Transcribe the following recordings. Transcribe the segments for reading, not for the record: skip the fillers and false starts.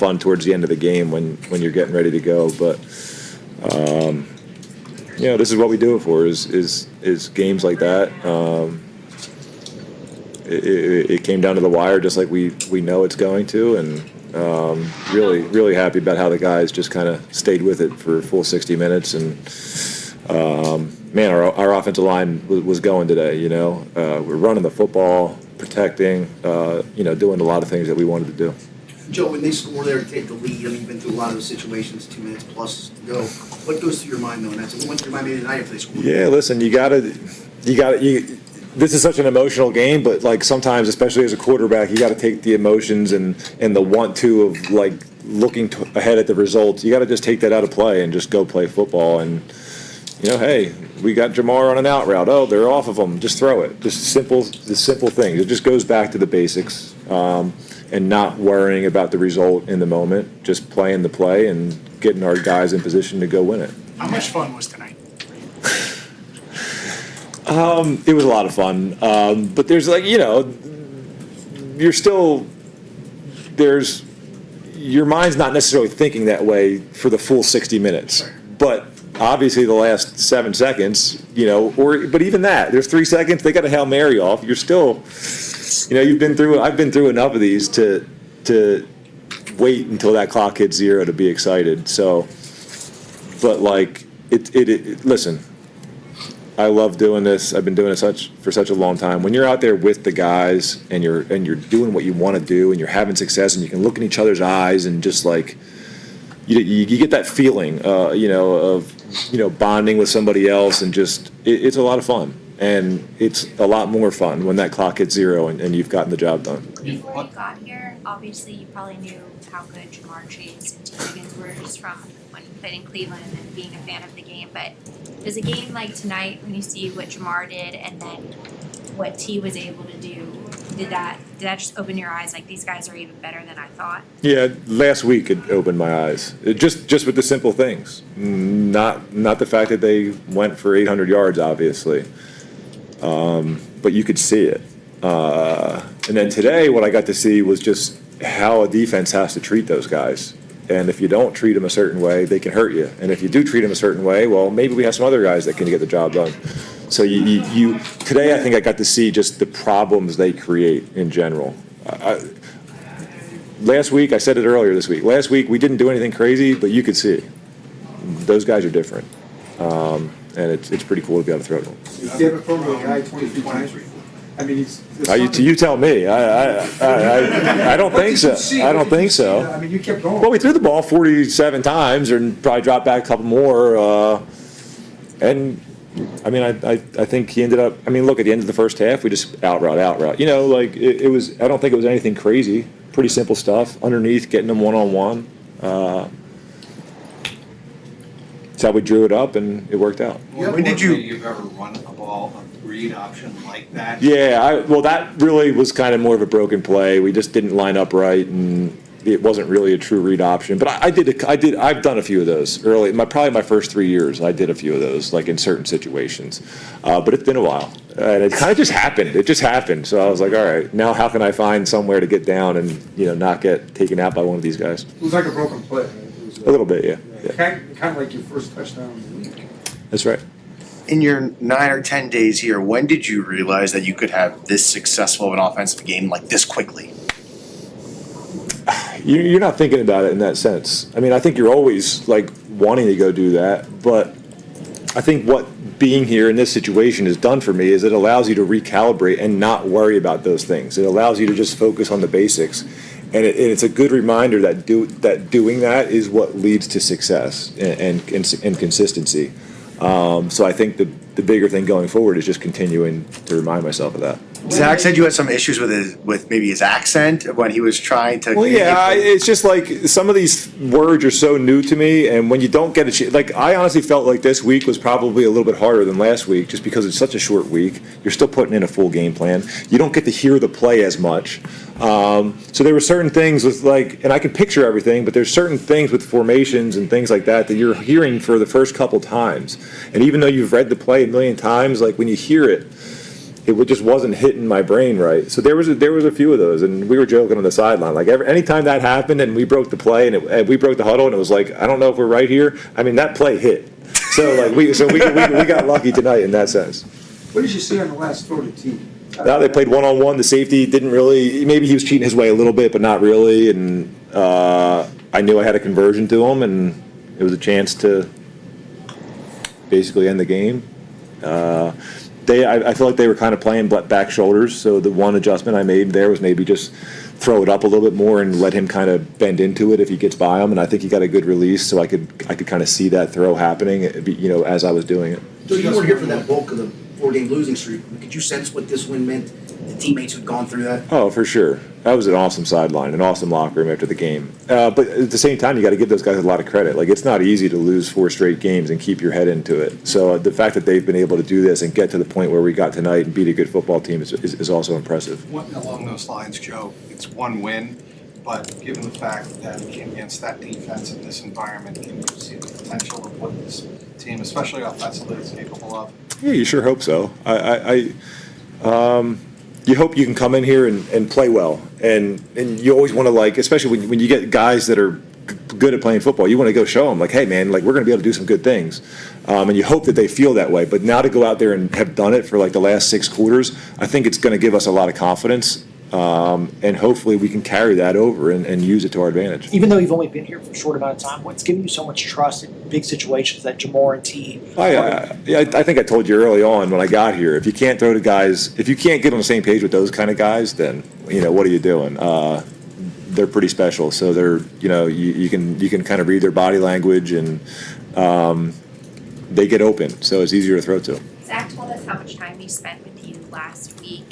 fun towards the end of the game when you're getting ready to go. But this is what we do it for is games like that. It came down to the wire just like we know it's going to, and really, really happy about how the guys just kind of stayed with it for a full 60 minutes. And, our offensive line was going today, We're running the football, protecting, doing a lot of things that we wanted to do. Joe, when they score there to take the lead, you've been through a lot of those situations, 2 minutes plus to go. What goes through your mind, though? And what went through your mind maybe tonight if they score? Yeah, listen, this is such an emotional game, but like sometimes, especially as a quarterback, you got to take the emotions and the want to of like looking ahead at the results. You got to just take that out of play and just go play football. And hey, we got Jamar on an out route. Oh, they're off of them. Just throw it. Just simple things. It just goes back to the basics and not worrying about the result in the moment. Just playing the play and getting our guys in position to go win it. How much fun was tonight? It was a lot of fun, but there's your mind's not necessarily thinking that way for the full 60 minutes, but obviously the last 7 seconds, but even that, there's 3 seconds, they got a Hail Mary off, you're still, I've been through enough of these to wait until that clock hits 0 to be excited. So, but listen, I love doing this. I've been doing it for such a long time. When you're out there with the guys and you're doing what you want to do and you're having success and you can look in each other's eyes and just like you get that feeling, of bonding with somebody else and just it's a lot of fun. And it's a lot more fun when that clock hits 0 and you've gotten the job done. Before you got here, obviously you probably knew how good Jamar Chase and T. Higgins were just from when you played in Cleveland and being a fan of the game. But does a game like tonight, when you see what Jamar did and then what T was able to do, did that just open your eyes? Like, these guys are even better than I thought? Yeah, last week it opened my eyes. Just with the simple things, not the fact that they went for 800 yards, obviously, but you could see it. And then today, what I got to see was just how a defense has to treat those guys. And if you don't treat them a certain way, they can hurt you. And if you do treat them a certain way, well, maybe we have some other guys that can get the job done. So today, I think I got to see just the problems they create in general. Last week, I said it earlier this week. Last week, we didn't do anything crazy, but you could see those guys are different. And it's pretty cool to be able to throw to them. You ever throw to a guy 23 times? I mean, you tell me. I don't think so. I don't think so. I mean, you kept going. Well, we threw the ball 47 times and probably dropped back a couple more. And I mean, I think he ended up. I mean, look, at the end of the first half, we just out route. It was. I don't think it was anything crazy. Pretty simple stuff underneath, getting them one-on-one. That's how we drew it up, and it worked out. When did you've ever run a ball, a read option like that? Yeah, that really was kind of more of a broken play. We just didn't line up right, and it wasn't really a true read option. But I've done a few of those early. Probably my first 3 years, I did a few of those, like in certain situations. But it's been a while, and it kind of just happened. It just happened. So I was like, all right, now how can I find somewhere to get down and not get taken out by one of these guys? It was like a broken play. A little bit, yeah. Kind of like your first touchdown in the league. That's right. In your 9 or 10 days here, when did you realize that you could have this successful of an offensive game like this quickly? You're not thinking about it in that sense. I mean, I think you're always like wanting to go do that, but I think what being here in this situation has done for me is it allows you to recalibrate and not worry about those things. It allows you to just focus on the basics. And it's a good reminder that doing that is what leads to success and consistency. So I think the bigger thing going forward is just continuing to remind myself of that. Zach said you had some issues with maybe his accent when he was trying to. Well, yeah, it's just like some of these words are so new to me, and when you don't get a chance, like I honestly felt like this week was probably a little bit harder than last week, just because it's such a short week. You're still putting in a full game plan. You don't get to hear the play as much. So there were certain things with and I can picture everything, but there's certain things with formations and things like that you're hearing for the first couple times. And even though you've read the play a million times, like when you hear it, just wasn't hitting my brain right. So there was a few of those, and we were joking on the sideline. Like anytime that happened, and we broke the play, and we broke the huddle, and it was like, I don't know if we're right here. I mean, that play hit. So like we got lucky tonight in that sense. What did you see on the last throw to T? Now they played one-on-one. The safety didn't really. Maybe he was cheating his way a little bit, but not really. And I knew I had a conversion to him, and it was a chance to basically end the game. I feel like they were kind of playing back shoulders. So the one adjustment I made there was maybe just throw it up a little bit more and let him kind of bend into it if he gets by him. And I think he got a good release, so I could kind of see that throw happening, as I was doing it. So you weren't here for that bulk of the 4-game losing streak. Could you sense what this win meant? The teammates who'd gone through that? Oh, for sure. That was an awesome sideline, an awesome locker room after the game. But at the same time, you got to give those guys a lot of credit. Like, it's not easy to lose 4 straight games and keep your head into it. So the fact that they've been able to do this and get to the point where we got tonight and beat a good football team is also impressive. Along those lines, Joe, it's one win, but given the fact that it came against that defense in this environment, can you see the potential of what this team, especially offensively, is capable of? Yeah, you sure hope so. You hope you can come in here and play well, and you always want to, especially when you get guys that are good at playing football, you want to go show them, like, hey man, like, we're going to be able to do some good things, and you hope that they feel that way. But now to go out there and have done it for the last 6 quarters, I think it's going to give us a lot of confidence, and hopefully we can carry that over and use it to our advantage. Even though you've only been here for a short amount of time, what's giving you so much trust in big situations that Jamar and T? I think I told you early on when I got here, if you can't throw to guys, if you can't get on the same page with those kind of guys, then what are you doing? They're pretty special. So they're you can kind of read their body language, and they get open, so it's easier to throw to. Zach told us how much time he spent with you last week.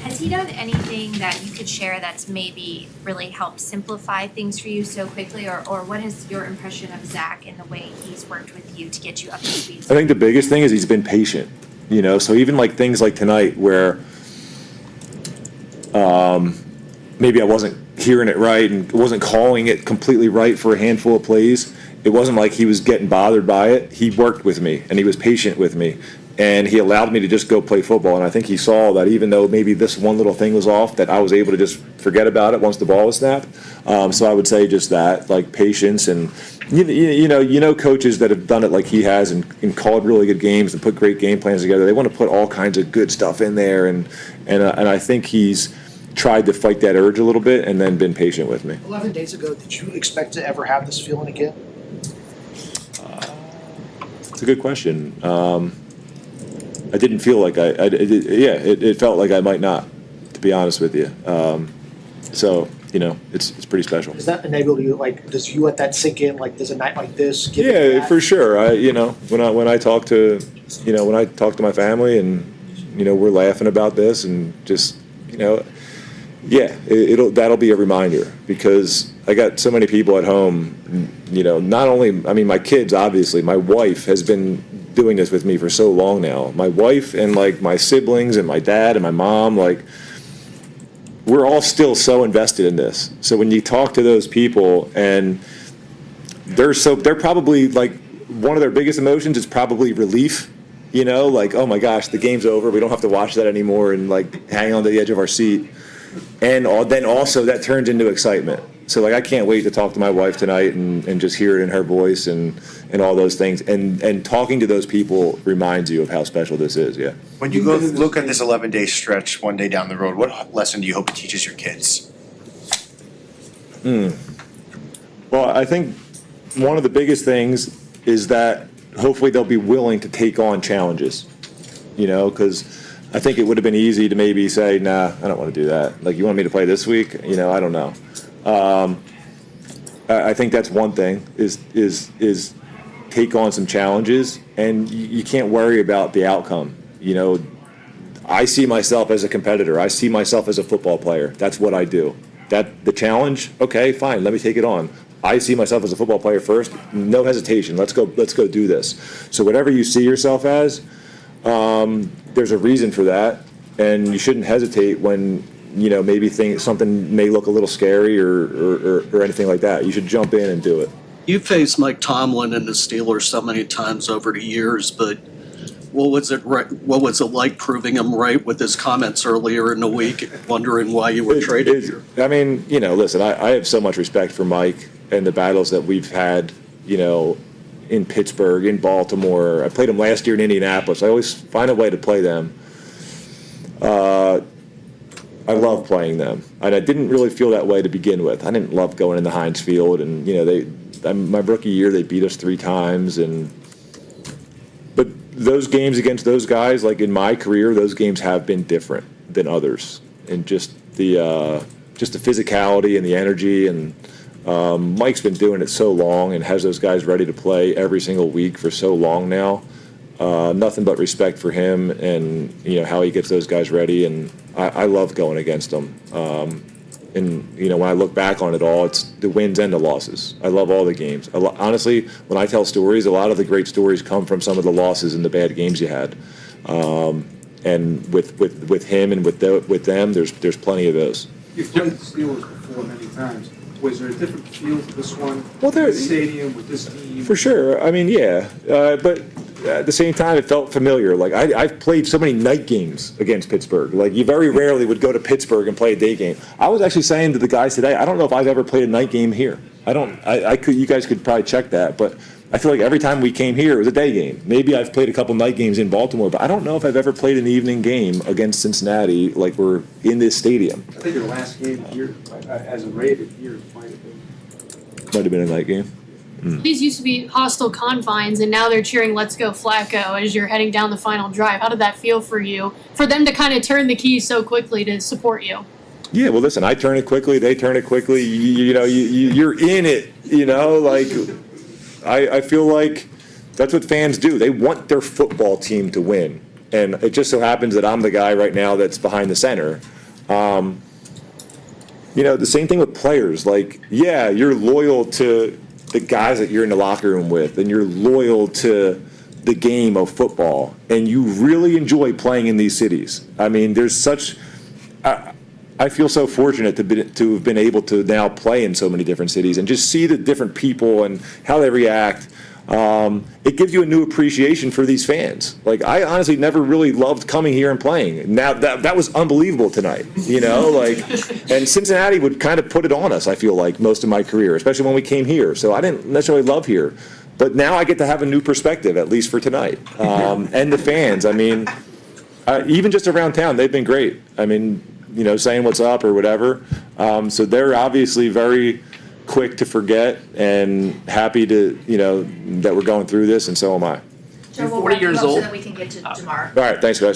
Has he done anything that you could share that's maybe really helped simplify things for you so quickly, or what is your impression of Zach and the way he's worked with you to get you up to speed? I think the biggest thing is he's been patient, so even things like tonight where maybe I wasn't hearing it right and wasn't calling it completely right for a handful of plays, it wasn't like he was getting bothered by it. He worked with me, and he was patient with me. And he allowed me to just go play football. And I think he saw that even though maybe this one little thing was off, that I was able to just forget about it once the ball was snapped. So I would say just that, patience. And, coaches that have done it like he has and called really good games and put great game plans together, they want to put all kinds of good stuff in there. And I think he's tried to fight that urge a little bit and then been patient with me. 11 days ago, did you expect to ever have this feeling again? It's a good question. I didn't feel like it felt like I might not, to be honest with you. So, it's pretty special. Does that enable you, does you let that sink in, does a night like this give you Yeah, that? for sure. When I talk to, my family and, we're laughing about this and just, that'll be a reminder, because I got so many people at home, not only, my kids, obviously, my wife has been doing this with me for so long now. My wife and my siblings and my dad and my mom, we're all still so invested in this. So when you talk to those people and they're probably one of their biggest emotions is probably relief, oh my gosh, the game's over. We don't have to watch that anymore and hang on to the edge of our seat. And then also that turns into excitement. So I can't wait to talk to my wife tonight and just hear it in her voice and all those things. And talking to those people reminds you of how special this is, yeah. When you go look at this 11-day stretch one day down the road, what lesson do you hope it teaches your kids? Well, I think one of the biggest things is that hopefully they'll be willing to take on challenges, because I think it would have been easy to maybe say, nah, I don't want to do that. You want me to play this week? I don't know. I think that's one thing is take on some challenges, and you can't worry about the outcome. I see myself as a competitor. I see myself as a football player. That's what I do. The challenge, okay, fine, let me take it on. I see myself as a football player first. No hesitation. Let's go do this. So whatever you see yourself as, there's a reason for that, and you shouldn't hesitate when maybe something may look a little scary or anything like that. You should jump in and do it. You faced Mike Tomlin and the Steelers so many times over the years, but What was it like proving him right with his comments earlier in the week, wondering why you were traded here? I mean, listen, I have so much respect for Mike and the battles that we've had, in Pittsburgh, in Baltimore. I played them last year in Indianapolis. I always find a way to play them. I love playing them, and I didn't really feel that way to begin with. I didn't love going in the Heinz Field, and my rookie year they beat us 3 times, but those games against those guys, like in my career, those games have been different than others, and just the physicality and the energy, and Mike's been doing it so long and has those guys ready to play every single week for so long now. Nothing but respect for him and how he gets those guys ready, and I love going against them. And when I look back on it all, it's the wins and the losses. I love all the games. Honestly, when I tell stories, a lot of the great stories come from some of the losses and the bad games you had. And with him and with them, there's plenty of those. You've played the Steelers before many times. Was there a different feel to this one? Well, there- With the stadium, with this team? For sure. I mean, yeah. But at the same time, it felt familiar. Like, I've played so many night games against Pittsburgh. Like, you very rarely would go to Pittsburgh and play a day game. I was actually saying to the guys today, I don't know if I've ever played a night game here. You guys could probably check that, but I feel like every time we came here, it was a day game. Maybe I've played a couple night games in Baltimore, but I don't know if I've ever played an evening game against Cincinnati like we're in this stadium. I think your last game here, as a rated here, might have been. Might have been a night game. These used to be hostile confines, and now they're cheering "Let's go Flacco" as you're heading down the final drive. How did that feel for you? For them to kind of turn the key so quickly to support you? Yeah, well, listen, I turn it quickly, they turn it quickly. You're in it. Like I feel like that's what fans do. They want their football team to win, and it just so happens that I'm the guy right now that's behind the center. The same thing with players. Like, yeah, you're loyal to the guys that you're in the locker room with, and you're loyal to the game of football, and you really enjoy playing in these cities. I mean, there's such. I feel so fortunate to have been able to now play in so many different cities and just see the different people and how they react. It gives you a new appreciation for these fans. Like, I honestly never really loved coming here and playing. Now that was unbelievable tonight, and Cincinnati would kind of put it on us, I feel like, most of my career, especially when we came here. So I didn't necessarily love here, but now I get to have a new perspective, at least for tonight. And the fans, I mean, even just around town, they've been great. I mean, saying what's up or whatever. So they're obviously very quick to forget and happy to, that we're going through this, and so am I. Joe, we'll 40 wrap you years up so old. that we can get to tomorrow. All right, thanks, guys.